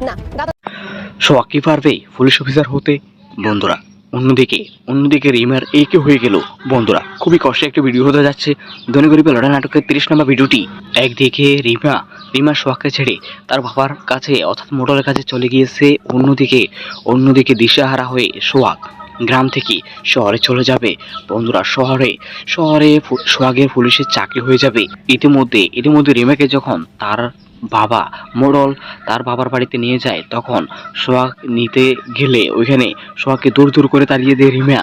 না গাদা সোহাগ কি পারবে পুলিশ অফিসার হতে? বন্ধুরা অন্যদিকে অন্যদিকে রিমার একে হয়ে গেল। বন্ধুরা খুবই কষ্টে একটা ভিডিও হতে যাচ্ছে ধনী গরিবের লড়াই নাটকের 30 নম্বর ভিডিওটি। একদিকে রিমা সোহাগকে ছেড়ে তার বাবার কাছে অর্থাৎ মোটরের কাছে চলে গিয়েছে। অন্যদিকে দিশাহারা হয়ে সোহাগ গ্রাম থেকে শহরে চলে যাবে। বন্ধুরা শহরে সোহাগের পুলিশের চাকরি হয়ে যাবে। ইতিমধ্যে রিমাকে যখন বাবা মোড়ল তার বাবার বাড়িতে নিয়ে যায়, তখন সোহাগ নিতে গেলে ওইখানে সোহাগকে দূর দূর করে তাড়িয়ে দেয় রিমা।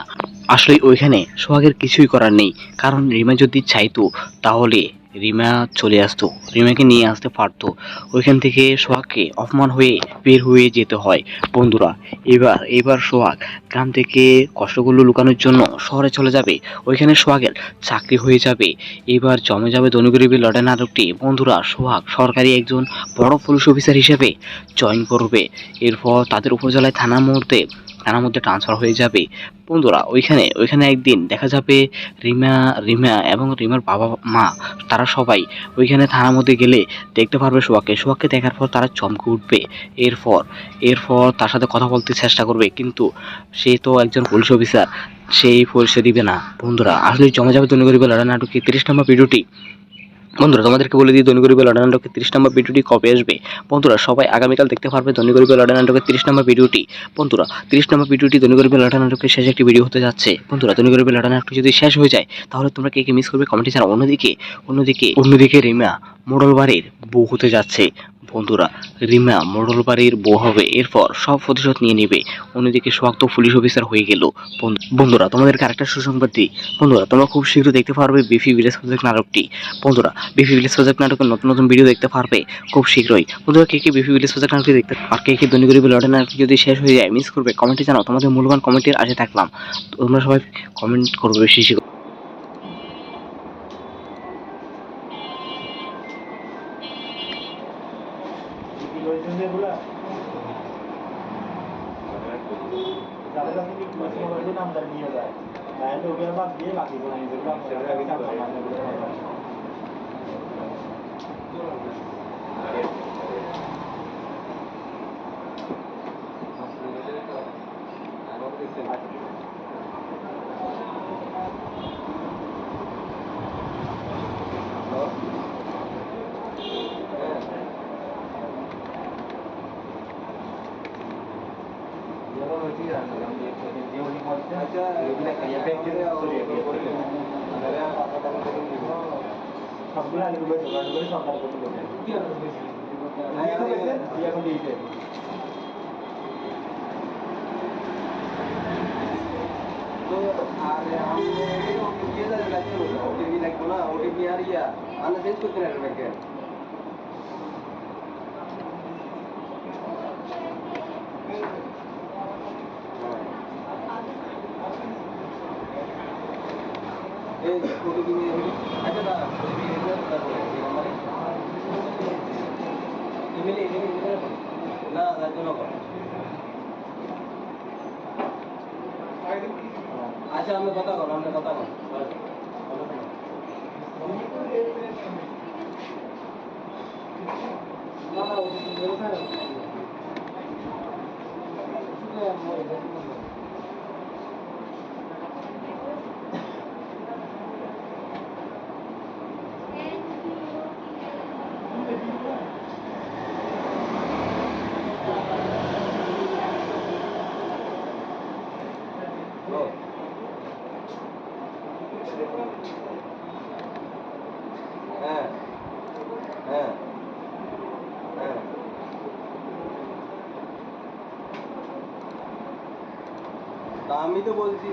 আসলে ওইখানে সোহাগের কিছুই করার নেই, কারণ রিমা যদি চাইতো তাহলে রিমা চলে আসতো, রিমাকে নিয়ে আসতে পারতো। ওইখান থেকে সোহাগকে অপমান হয়ে বের হয়ে যেতে হয়। বন্ধুরা এবার সোহাগ গ্রাম থেকে কষ্টগুলো লুকানোর জন্য শহরে চলে যাবে। ওইখানে সোহাগের চাকরি হয়ে যাবে। এবার জমে যাবে ধনী গরিবের লড়াই নাটকটি। বন্ধুরা সোহাগ সরকারি একজন বড় পুলিশ অফিসার হিসেবে জয়েন করবে। এরপর তাদের উপজেলায় থানার মধ্যে ট্রান্সফার হয়ে যাবে। বন্ধুরা ওইখানে একদিন দেখা যাবে রিমা এবং রিমার বাবা মা তারা সবাই ওইখানে থানার মধ্যে গেলে দেখতে পারবে সোহাগকে দেখার পর তারা চমকে উঠবে। এরপর তার সাথে কথা বলতে চেষ্টা করবে, কিন্তু সে তো একজন পুলিশ অফিসার, সেই পরিচয় দিবে না। বন্ধুরা আসলে জমে যাবে ধনী গরিবের লড়াই নাটকের 30 নম্বর ভিডিওটি। বন্ধুরা তোমাদেরকে বলে দিই ধনী গরিবের লড়াই নাটকের 30 নম্বর ভিডিওটি কবে আসবে। বন্ধুরা সবাই আগামীকাল দেখতে পারবে ধনী গরিবের লড়াই নাটকের 30 নম্বর ভিডিওটি। বন্ধুরা 30 নম্বর ভিডিওটি ধনী গরিবের লড়াই নাটকের শেষ একটি ভিডিও হতে যাচ্ছে। বন্ধুরা ধনী গরিবের লড়াই নাটক যদি শেষ হয়ে যায় তাহলে তোমরা কে মিস করবে কমেন্টে জানাও। অন্যদিকে রিমা মোড়ল বাড়ির বউ হতে যাচ্ছে। বন্ধুরা রিমা মোড়ল বাড়ির বউ হবে, এরপর সব প্রতিশোধ নিয়ে নেবে। অন্যদিকে সোহাগ তো পুলিশ অফিসার হয়ে গেল। বন্ধুরা তোমাদেরকে আরেকটা সুসংবাদ দিই। বন্ধুরা তোমরা খুব শীঘ্র দেখতে পারবে বিফি ভিলেজ প্রজেক্ট নাটকটি। বন্ধুরা বিফি ভিলেজ প্রজেক্ট নাটকের নতুন ভিডিও দেখতে পারবে খুব শীঘ্রই। বন্ধুরা কে বিফি ভিলেজ প্রজেক্ট নাটকটি দেখতে আর কে ধনী গরিবের লড়াই নাটকটি যদি শেষ হয়ে যায় মিস করবে কমেন্টে জানাও। তোমাদের মূল্যবান কমেন্টের আশায় থাকলাম। তোমরা সবাই কমেন্ট করবে বেশি বেশি। আচ্ছা আমরা কথা বল হ্যাঁ হ্যাঁ হ্যাঁ তা আমি তো বলছি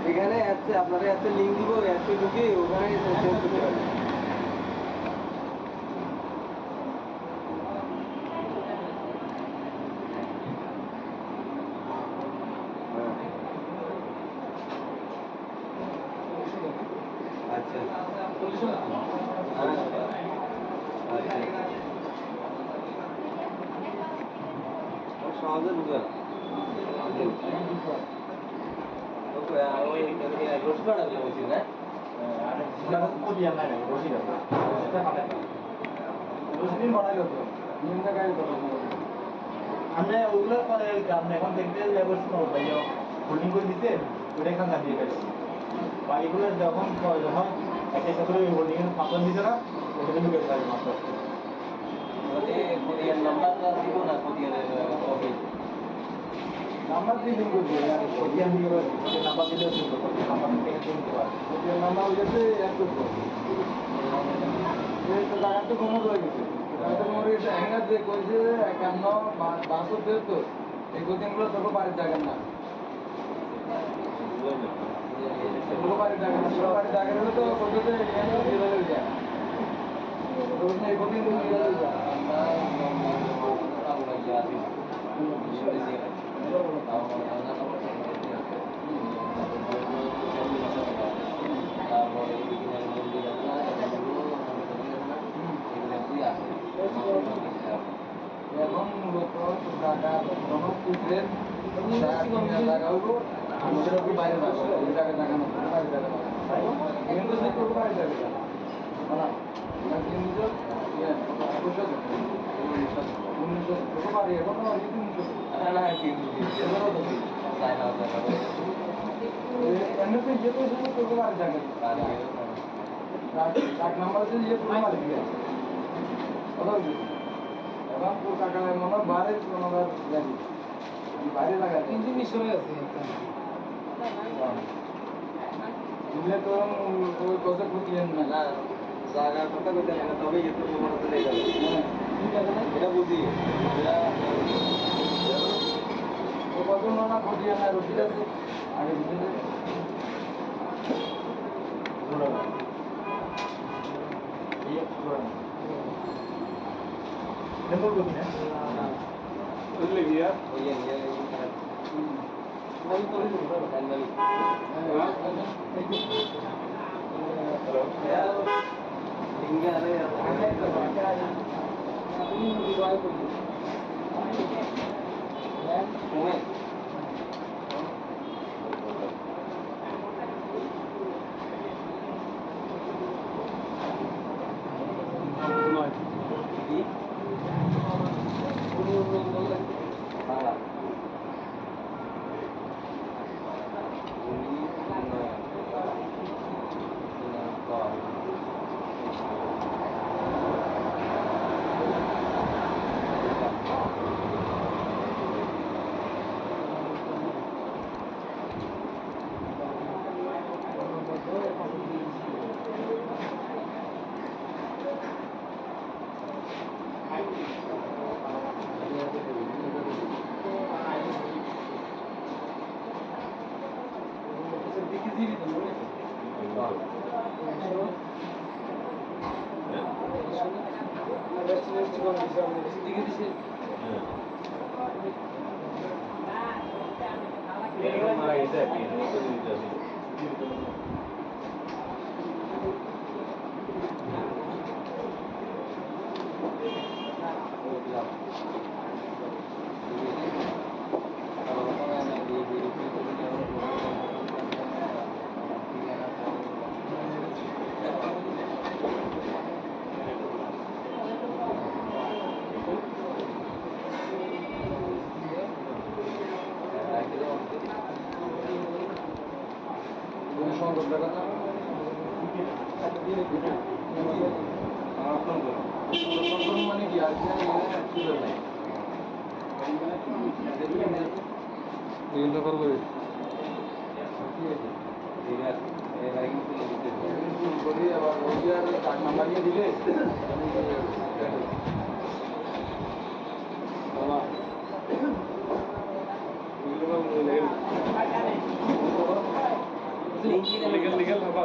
এখানে অ্যাপসে আপনাদের অ্যাপসে লিঙ্ক দিব, অ্যাপসে ঢুকে ওখানে চেঞ্জ করতে পারবেন। আচ্ছা সহজে বুঝা রসিপাড়া বলছি না রসিদিন বানাইল তো নিম্ন গাড়ি কত আমরা ওগুলো পরে আমরা এখন দেখতে যাবো ভাইয়া হোল্ডিং করে দিতে ওটা এখান দিয়ে গেছে বাড়িগুলো যখন যখন একটা একটা করে হোল্ডিং এর ফাঁপন দিতে না ওটা কিন্তু গেছে পারে মাত্র কোরিয়ান নাম্বারটা দিব না কোরিয়ানের কপি নাম্বার দিয়ে দিন করবে কোরিয়ান দিয়ে নাম্বার দিলে নাম্বার থেকে কিনতে পারে কোরিয়ান নাম্বার হয়ে গেছে এক করবো এই তো জায়গা তো কমে রয়ে গেছে জায়গা তো কমে গেছে হ্যাঙ্গার যে কইছে 51 573 এই কোচিংগুলো তোকে বাড়ির জায়গা না তোকে বাড়ির জায়গা না তোকে বাড়ির জায়গা হলে তো কইছে যে এখানে দিয়ে দেবে যায় তো এই কোচিং দিয়ে দেবে যায় এখন মূলত টাকা যখন খুঁজলেন টাকা হইব আমাদের কি বাইরে যাবো ওই টাকা টাকা না বাইরে যাবে কিন্তু সে তোর বাইরে যাবে না কিন্তু তোকে বাড়ি এখন না এমনিতে যে পয়সা তোকে বাড়ি যাবে এক নাম্বার আছে যে তোকে বাড়ি দিয়ে কথা বলছি এখন তোর টাকা মনে বাইরে কোনো জানি বাইরে লাগা কিন্তু বিষয় আছে দিলে তো ওই কথা খুঁজলেন না না জায়গা কথা বলতে না তবে একটু মনে করে যাবে ঠিক আছে না এটা বুঝি ও কত না খুঁজিয়ে না রসিদ আছে আগে বুঝে Nemor ko din বুঝলে গিয়া ওই ইয়ে नहीं तो हेलो इंगे आ रहे हैं মানে কি আর এগুলো করবো করি আবার ওই আর কার্ড নাম্বার নিয়ে দিলে লিগেল বাবা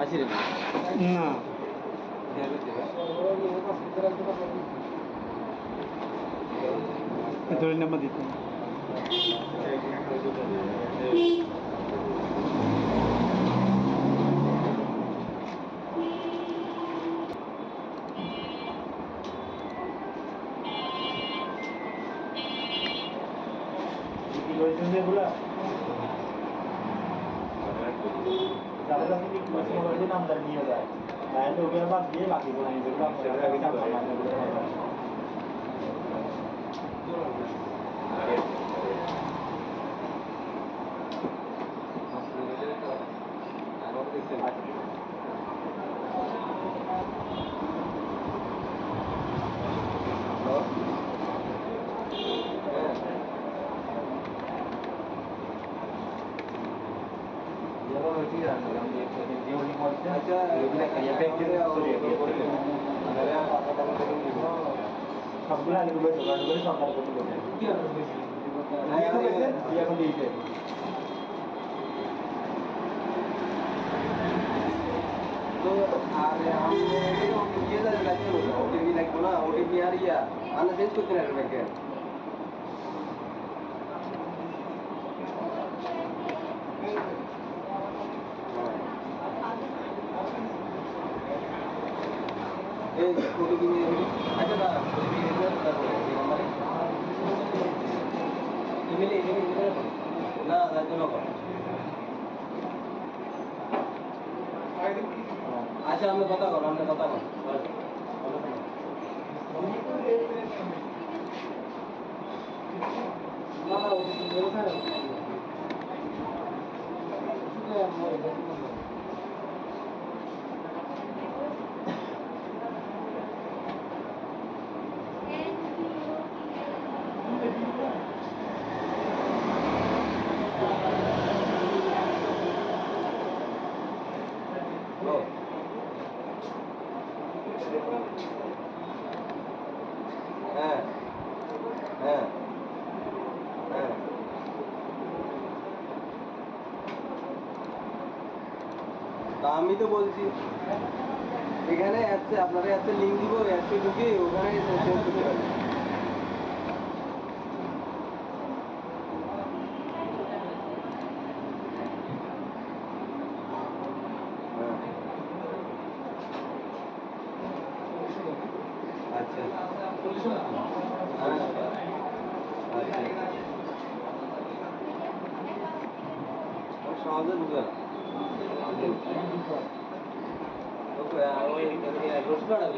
আছি রে না ধরে নাম্বার দিতে মোবাইল দিয়ে নামটা নিয়ে যায় তাহলে ওকে আবার দিয়ে বাকি করে যেগুলো আপনারা আগে জানতাম না ওগুলো আচ্ছা সবগুলো আলিগুলো জোগাড় করে সরকার করতে বলছেন এখন দিয়েছে तो अरे हमने ये लगे ओटीपी लगो ना ओटीपी आ रही है आना चेंज करते रहने में क्या ए ओटीपी में अच्छा ना ओटीपी इधर ईमेल ना जाते ना আচ্ছা আমরা কথা বল হ্যাঁ হ্যাঁ হ্যাঁ তা আমি তো বলছি এখানে অ্যাপসে আপনারা অ্যাপসে লিঙ্ক দিব অ্যাপসে ঢুকে ওখানে চেঞ্জ করতে পারবেন আচ্ছা সহজে বুঝে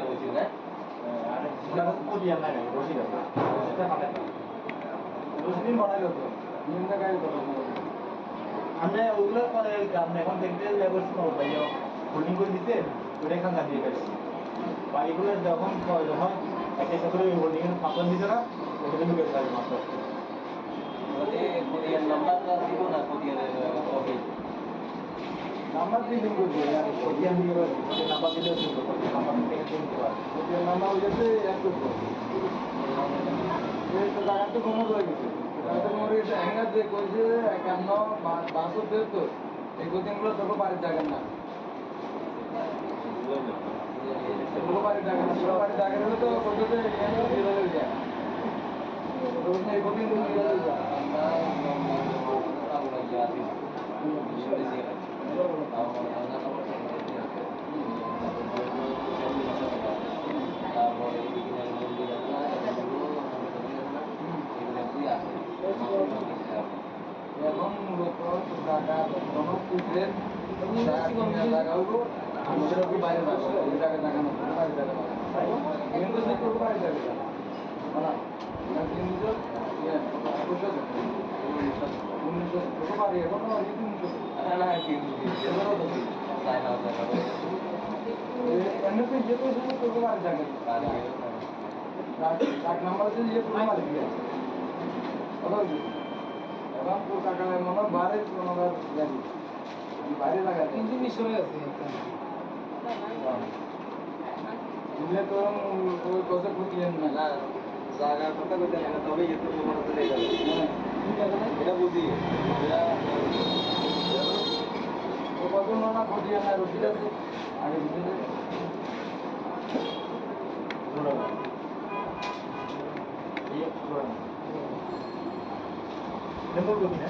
বলছি না কোরিয়ান না রশিদ আছে রশিদ বানাইলো তো নিন্দা গাড়ি তো আমরা ওগুলো পরে আমরা এখন দেখতে লেবস নো ভাইও হোল্ডিং করে দিতে ওটা খাঙ্গা দিয়ে গেছে বাড়িগুলো যখন প্রয়োজন হয় একটা করে হোল্ডিং এর ফাঁকন দিতে না ওটা ঢুকে যাবে মাত্র কোরিয়ান নাম্বারটা দিব না কোরিয়ানের অফিস নাম্বার দিয়ে দিন করবো কোরিয়ান দিয়ে নাম্বার দিলে নাম্বার থেকে কিনতে পারবে কোরিয়ান নাম্বার হয়ে গেছে এক করবো এই তো জায়গাতে কোনো রয়ে গেছে জায়গাতে কোনো রয়ে গেছে হ্যাঙ্গার যে কইছে 51 52 এই কোচিংগুলো তোকে বাড়ির জায়গা না তোকে বাড়ির জায়গা না তোকে বাড়ির জায়গা হলে তো কইতে এখানে দিয়ে হয়ে যায় তো এই কোচিংগুলো দিয়ে হয়ে যায় এখন মূলত জায়গা জনপ্রিয় জায়গা হলো আমাদের কি বাইরে যাবো এই জায়গা জায়গা না বাইরে জায়গা কিন্তু যে করবো বাইরে জায়গা না কিন্তু জায়গার কথা বলতে না তবে যেহেতু তোমার হাতে লেগে যাবে এটা বুঝি কত না বুঝিয়ে না রুটি আছে আগে বুঝে नंबर को भी ना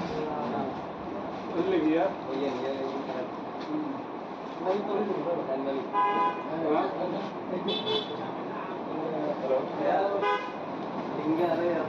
ले लिया ये नहीं तो हेलो इंगे आ रहे हैं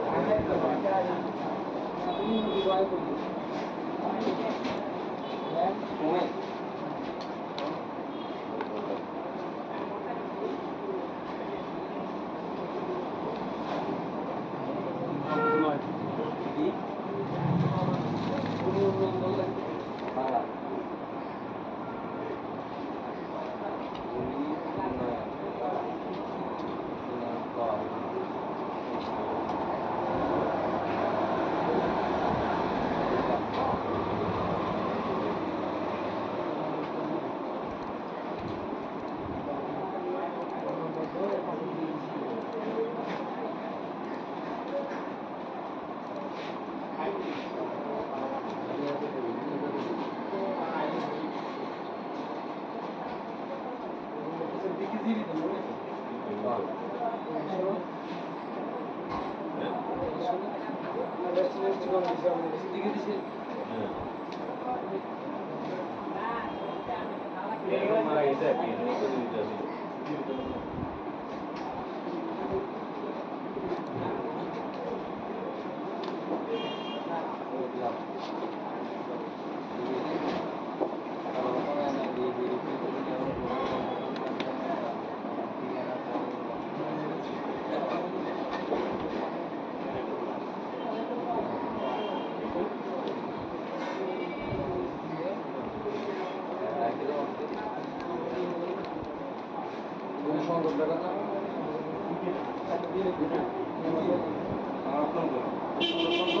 এরকম মারা গেছে আর কি, নতুন দিতে হবে।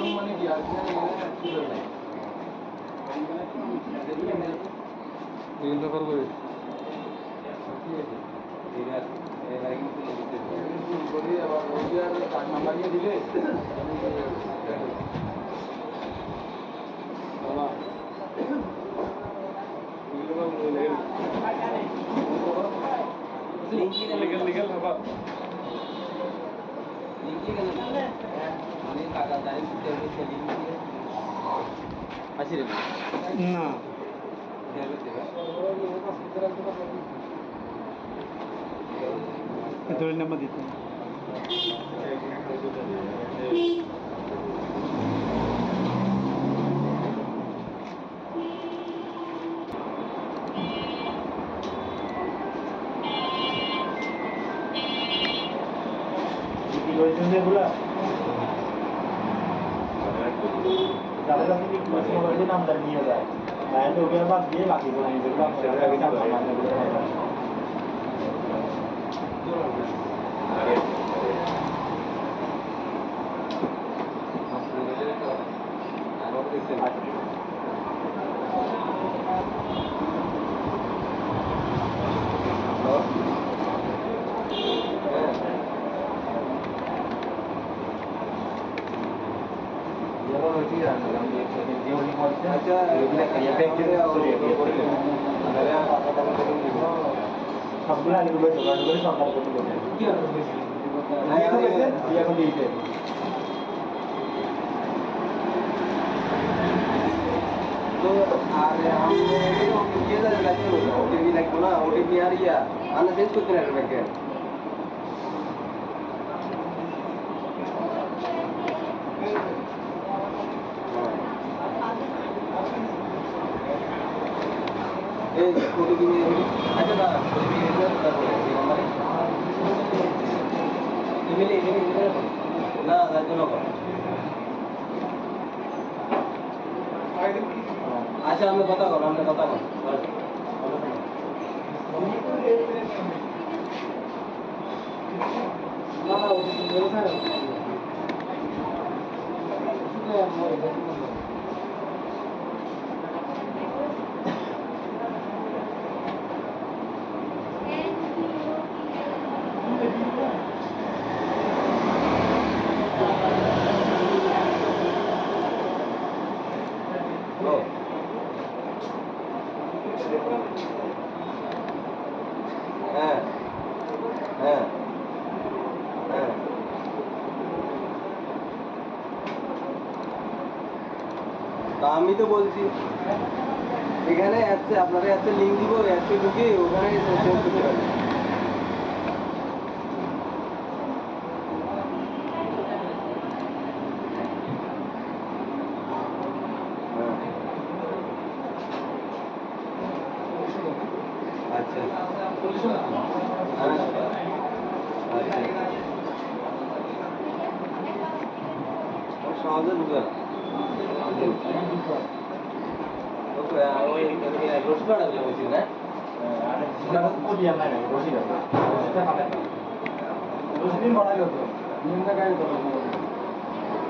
মানে কি আর নাম্বার দিলে না ধরে নাম্বার দিতে কি করেছেন যেগুলা যাদের কাছে কি মোবাইল নাম্বার নিয়ে যায় তাহলে ওগুলো বাদ দিয়ে বাকিগুলো যেগুলো সবগুলো আগে ডুবে জোগাড় করে সরকার করতে বলছে এখন দিয়েছে तो আর हमने ये लगे ओटीपी লাগবে না ওটিপি আর ইয়া আমরা চেঞ্জ করতে না ব্যাংকে এই ওটিপি নিয়ে আচ্ছা না ওটিপি নিয়ে তারপরে এই নাম্বারে ইমেল না লাগবে না আচ্ছা আমরা কথা বল হ্যাঁ হ্যাঁ হ্যাঁ তা আমি তো বলছি এখানে অ্যাপসে আপনারা অ্যাপসে লিঙ্ক দিব অ্যাপসে ঢুকে ওখানে সেভ করতে পারবেন আচ্ছা সহজে বুঝবে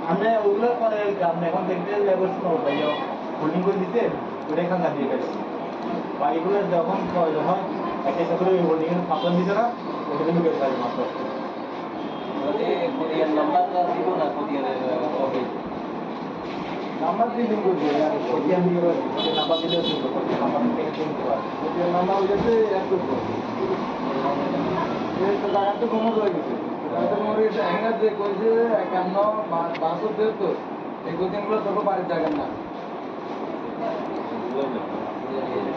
আমরা ওগুলো পরে আপনি এখন দেখতে লেবার ভাইয়া হোল্ডিং করে দিতে ওটা এখানকার দিয়ে গেছে বাকিগুলো যখন প্রয়োজন হয় একটা একটা করে হোল্ডিং এর ফাঁপন দিতে না ওটা ঢুকে যাবে মাত্র নাম্বার দিয়ে দিন করবে আর কোটিয়ান দিয়ে নাম্বার দিলে নাম্বার থেকে চিনতে পারবে নাম্বার হয়ে যাচ্ছে 1 এই তো জায়গাতে কোমর হয়ে গেছে জায়গাতে কোমর হয়ে গেছে হ্যাঙ্গার যে কইছে 51 72 এই কোচিংগুলো তোকে বাড়ির জায়গা না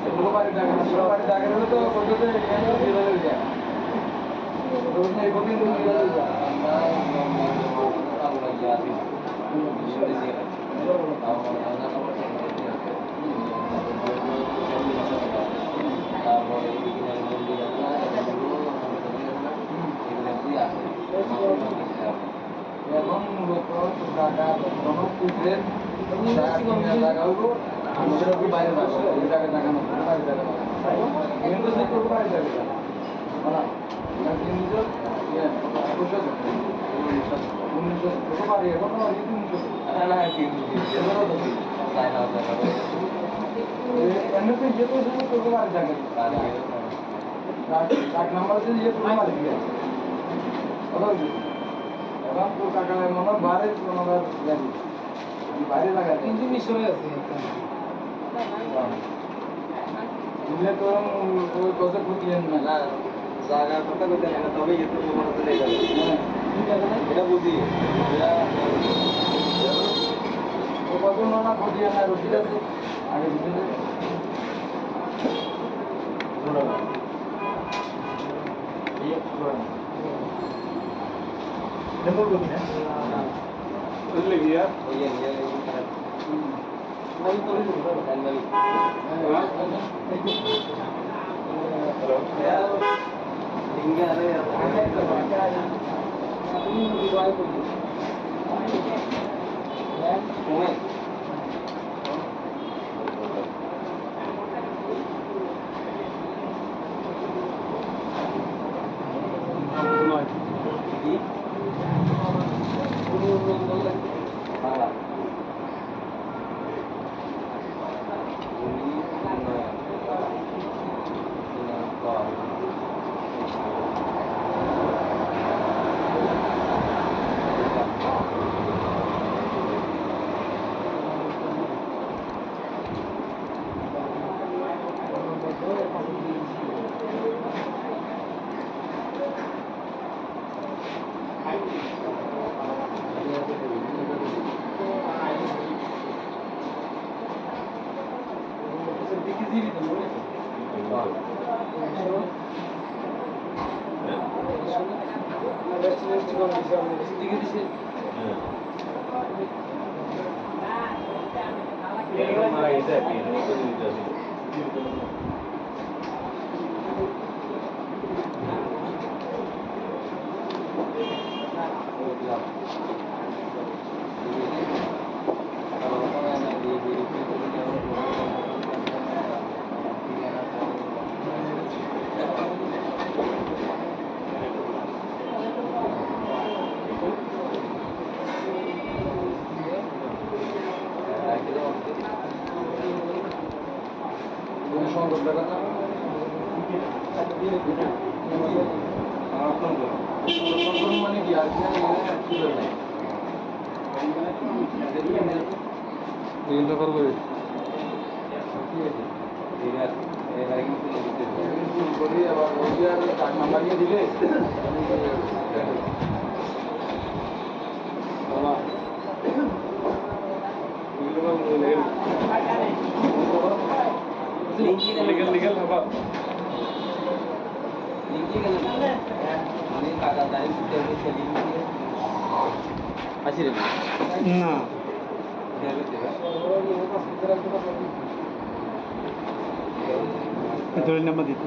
তোকে বাড়ির জায়গা না তোকে বাড়ির জায়গা হলে তো কইছে যে এখানে দিয়ে দেবে যায় তোকে এই কোচিংগুলো দিয়ে দেবে যায় এখন মূলত টাকা কোনো পুজলেন টাকা হইব আমাদের কি বাইরে যাবো এই টাকা টাকা না বাইরে যাবে কিন্তু যে করবো বাইরে যাবে না কিন্তু অবশ্য ছোটো বাড়ি এখন এমনিতে ইয়ে তো ছোটো বাড়ি থাকে 1 নম্বর আছে ইয়ে ছোটো বাড়ি দিয়ে এখন তোর টাকা মনে হয় বাইরে ওনারা যাবি বাইরে লাগা কিন্তু মিশরে আছে দিলে তো ওই কত ক্ষতি না না জায়গার কথা বলতে না তবে এত মনে চলে যাবে এটা বুঝি ও কত না ক্ষতি না রসিদ আছে আগে বুঝে Jempol ko din lagi ya মানে কি আর চিন্তা করবো করি আবার ওই আর 4 নাম্বার নিয়ে দিলে লিগেল হবা না নাম্বার দিতে